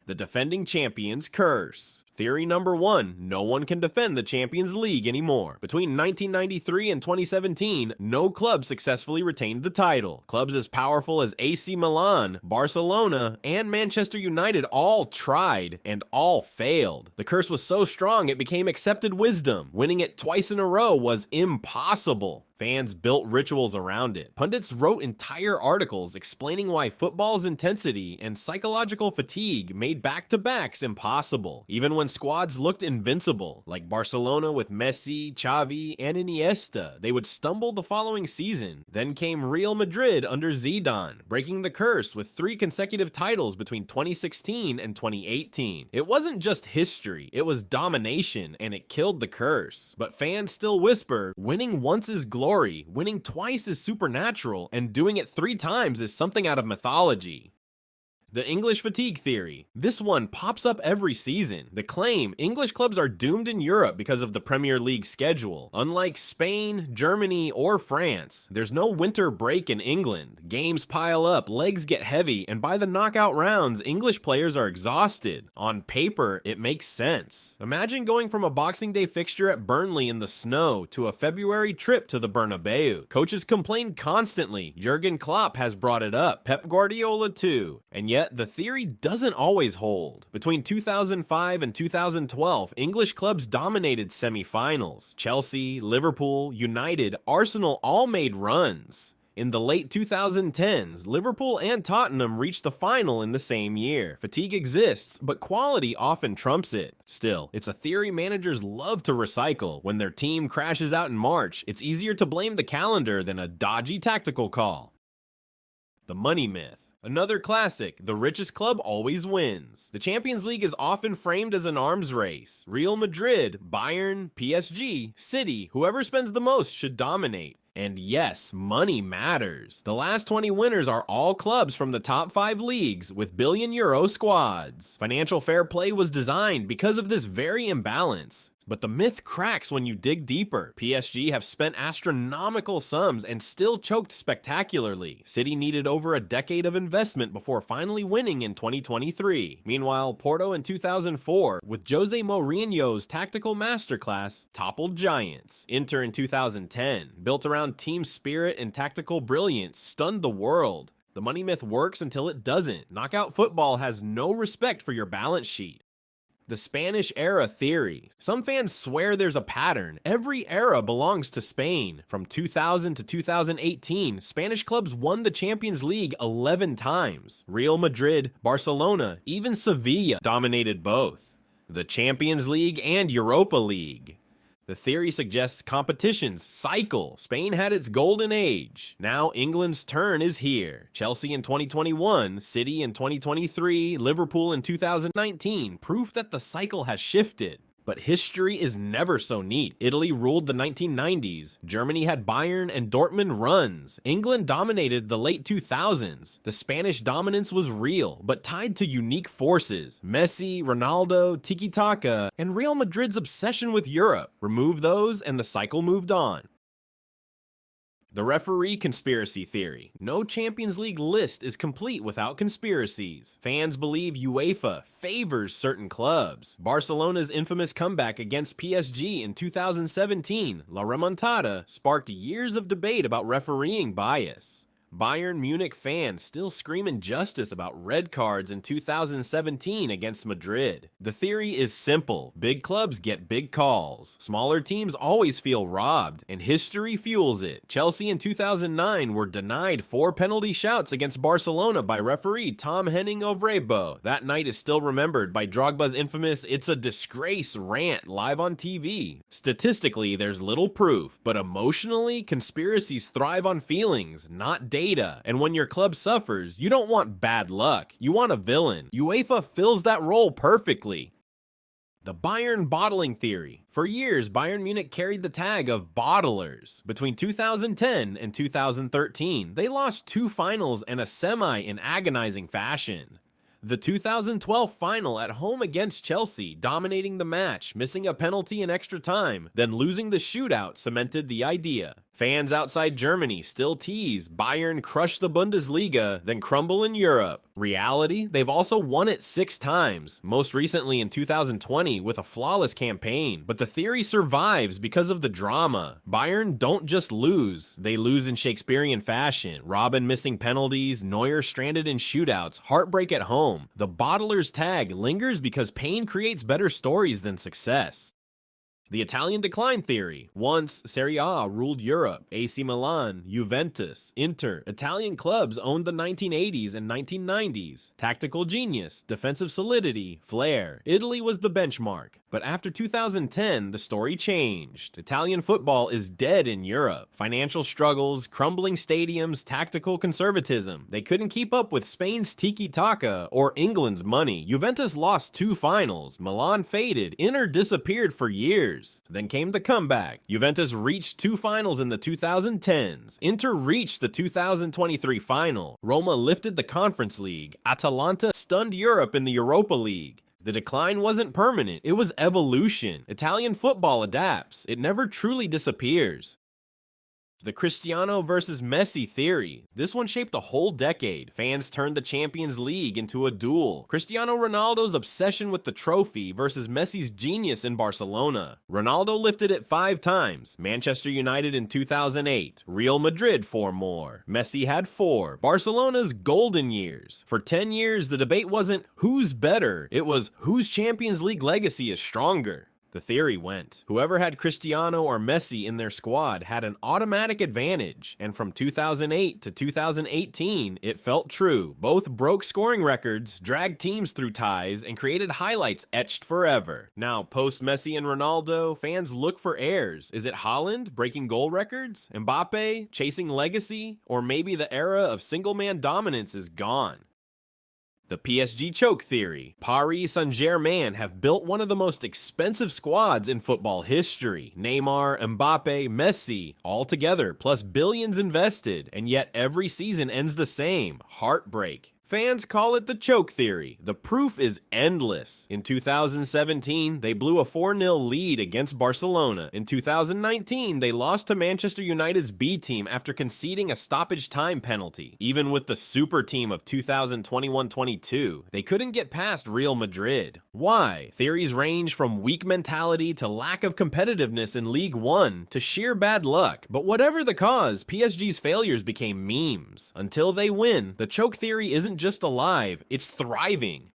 The defending champions curse. Theory number 1, no one can defend the Champions League anymore. Between 1993 and 2017, no club successfully retained the title. Clubs as powerful as AC Milan, Barcelona, and Manchester United all tried and all failed. The curse was so strong it became accepted wisdom. Winning it twice in a row was impossible. Fans built rituals around it. Pundits wrote entire articles explaining why football's intensity and psychological fatigue made back-to-backs impossible, even when squads looked invincible, like Barcelona with Messi, Xavi, and Iniesta. They would stumble the following season. Then came Real Madrid under Zidane, breaking the curse with 3 consecutive titles between 2016 and 2018. It wasn't just history, it was domination, and it killed the curse. But fans still whisper, winning once is glory. Winning twice is supernatural, and doing it 3 times is something out of mythology. The English fatigue theory. This one pops up every season. The claim, English clubs are doomed in Europe because of the Premier League schedule. Unlike Spain, Germany, or France, there's no winter break in England. Games pile up, legs get heavy, and by the knockout rounds, English players are exhausted. On paper, it makes sense. Imagine going from a Boxing Day fixture at Burnley in the snow to a February trip to the Bernabeu. Coaches complain constantly. Jurgen Klopp has brought it up. Pep Guardiola too. And yet, the theory doesn't always hold. Between 2005 and 2012, English clubs dominated semi-finals. Chelsea, Liverpool, United, Arsenal all made runs. In the late 2010s, Liverpool and Tottenham reached the final in the same year. Fatigue exists, but quality often trumps it. Still, it's a theory managers love to recycle. When their team crashes out in March, it's easier to blame the calendar than a dodgy tactical call. The money myth. Another classic, the richest club always wins. The Champions League is often framed as an arms race. Real Madrid, Bayern, PSG, City, whoever spends the most should dominate. And yes, money matters. The last 20 winners are all clubs from the top 5 leagues with billion-euro squads. Financial fair play was designed because of this very imbalance. But the myth cracks when you dig deeper. PSG have spent astronomical sums and still choked spectacularly. City needed over a decade of investment before finally winning in 2023. Meanwhile, Porto in 2004, with Jose Mourinho's tactical masterclass, toppled giants. Inter in 2010, built around team spirit and tactical brilliance, stunned the world. The money myth works until it doesn't. Knockout football has no respect for your balance sheet. The Spanish era theory. Some fans swear there's a pattern. Every era belongs to Spain. From 2000 to 2018, Spanish clubs won the Champions League 11 times. Real Madrid, Barcelona, even Sevilla dominated both. The Champions League and Europa League. The theory suggests competitions cycle. Spain had its golden age. Now England's turn is here. Chelsea in 2021, City in 2023, Liverpool in 2019, proof that the cycle has shifted. But history is never so neat. Italy ruled the 1990s. Germany had Bayern and Dortmund runs. England dominated the late 2000s. The Spanish dominance was real, but tied to unique forces. Messi, Ronaldo, tiki-taka, and Real Madrid's obsession with Europe. Remove those and the cycle moved on. The referee conspiracy theory. No Champions League list is complete without conspiracies. Fans believe UEFA favors certain clubs. Barcelona's infamous comeback against PSG in 2017, La Remontada, sparked years of debate about refereeing bias. Bayern Munich fans still scream injustice about red cards in 2017 against Madrid. The theory is simple. Big clubs get big calls. Smaller teams always feel robbed, and history fuels it. Chelsea in 2009 were denied 4 penalty shouts against Barcelona by referee Tom Henning of Rebo. That night is still remembered by Drogba's infamous "It's a disgrace" rant live on TV. Statistically, there's little proof, but emotionally, conspiracies thrive on feelings, not data. And when your club suffers, you don't want bad luck, you want a villain. UEFA fills that role perfectly. The Bayern bottling theory. For years, Bayern Munich carried the tag of bottlers. Between 2010 and 2013, they lost 2 finals and a semi in agonizing fashion. The 2012 final at home against Chelsea, dominating the match, missing a penalty in extra time, then losing the shootout cemented the idea. Fans outside Germany still tease Bayern crushed the Bundesliga, then crumble in Europe. Reality, they've also won it 6 times, most recently in 2020 with a flawless campaign. But the theory survives because of the drama. Bayern don't just lose, they lose in Shakespearean fashion. Robben missing penalties, Neuer stranded in shootouts, heartbreak at home. The bottler's tag lingers because pain creates better stories than success. The Italian decline theory. Once, Serie A ruled Europe. AC Milan, Juventus, Inter. Italian clubs owned the 1980s and 1990s. Tactical genius, defensive solidity, flair. Italy was the benchmark. But after 2010, the story changed. Italian football is dead in Europe. Financial struggles, crumbling stadiums, tactical conservatism. They couldn't keep up with Spain's tiki-taka or England's money. Juventus lost 2 finals. Milan faded. Inter disappeared for years. Then came the comeback. Juventus reached 2 finals in the 2010s. Inter reached the 2023 final. Roma lifted the Conference League. Atalanta stunned Europe in the Europa League. The decline wasn't permanent, it was evolution. Italian football adapts, it never truly disappears. The Cristiano versus Messi theory. This one shaped a whole decade. Fans turned the Champions League into a duel. Cristiano Ronaldo's obsession with the trophy versus Messi's genius in Barcelona. Ronaldo lifted it 5 times. Manchester United in 2008. Real Madrid 4 more. Messi had 4. Barcelona's golden years. For 10 years, the debate wasn't who's better, it was whose Champions League legacy is stronger. The theory went, whoever had Cristiano or Messi in their squad had an automatic advantage, and from 2008 to 2018, it felt true. Both broke scoring records, dragged teams through ties, and created highlights etched forever. Now, post-Messi and Ronaldo, fans look for heirs. Is it Haaland breaking goal records? Mbappe chasing legacy? Or maybe the era of single-man dominance is gone? The PSG choke theory. Paris Saint-Germain have built one of the most expensive squads in football history. Neymar, Mbappe, Messi, all together, plus billions invested, and yet every season ends the same. Heartbreak. Fans call it the choke theory. The proof is endless. In 2017, they blew a 4-0 lead against Barcelona. In 2019, they lost to Manchester United's B team after conceding a stoppage time penalty. Even with the super team of 2021-22, they couldn't get past Real Madrid. Why? Theories range from weak mentality to lack of competitiveness in League One to sheer bad luck. But whatever the cause, PSG's failures became memes. Until they win, the choke theory isn't just alive, it's thriving.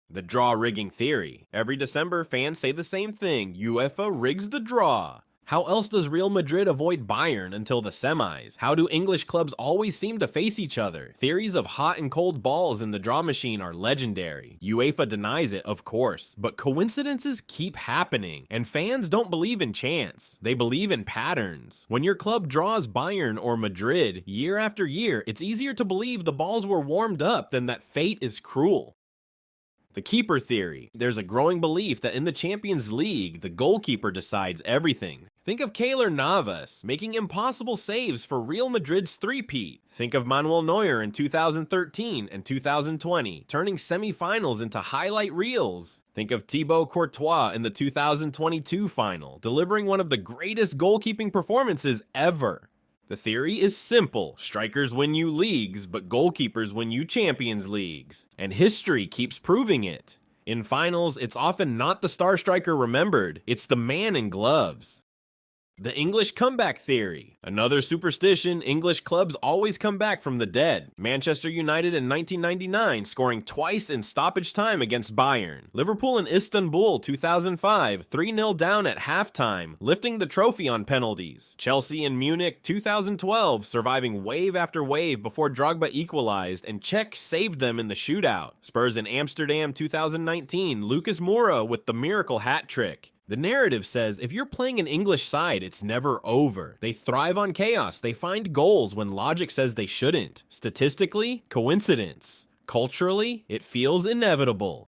The draw rigging theory. Every December, fans say the same thing. UEFA rigs the draw. How else does Real Madrid avoid Bayern until the semis? How do English clubs always seem to face each other? Theories of hot and cold balls in the draw machine are legendary. UEFA denies it, of course, but coincidences keep happening, and fans don't believe in chance. They believe in patterns. When your club draws Bayern or Madrid year after year, it's easier to believe the balls were warmed up than that fate is cruel. The keeper theory. There's a growing belief that in the Champions League, the goalkeeper decides everything. Think of Keylor Navas making impossible saves for Real Madrid's three-peat. Think of Manuel Neuer in 2013 and 2020, turning semifinals into highlight reels. Think of Thibaut Courtois in the 2022 final, delivering one of the greatest goalkeeping performances ever. The theory is simple. Strikers win you leagues, but goalkeepers win you Champions Leagues. And history keeps proving it. In finals, it's often not the star striker remembered, it's the man in gloves. The English comeback theory. Another superstition, English clubs always come back from the dead. Manchester United in 1999 scoring twice in stoppage time against Bayern. Liverpool in Istanbul 2005, 3-0 down at halftime, lifting the trophy on penalties. Chelsea in Munich 2012 surviving wave after wave before Drogba equalized and Cech saved them in the shootout. Spurs in Amsterdam 2019, Lucas Moura with the miracle hat trick. The narrative says if you're playing an English side, it's never over. They thrive on chaos. They find goals when logic says they shouldn't. Statistically, coincidence. Culturally, it feels inevitable.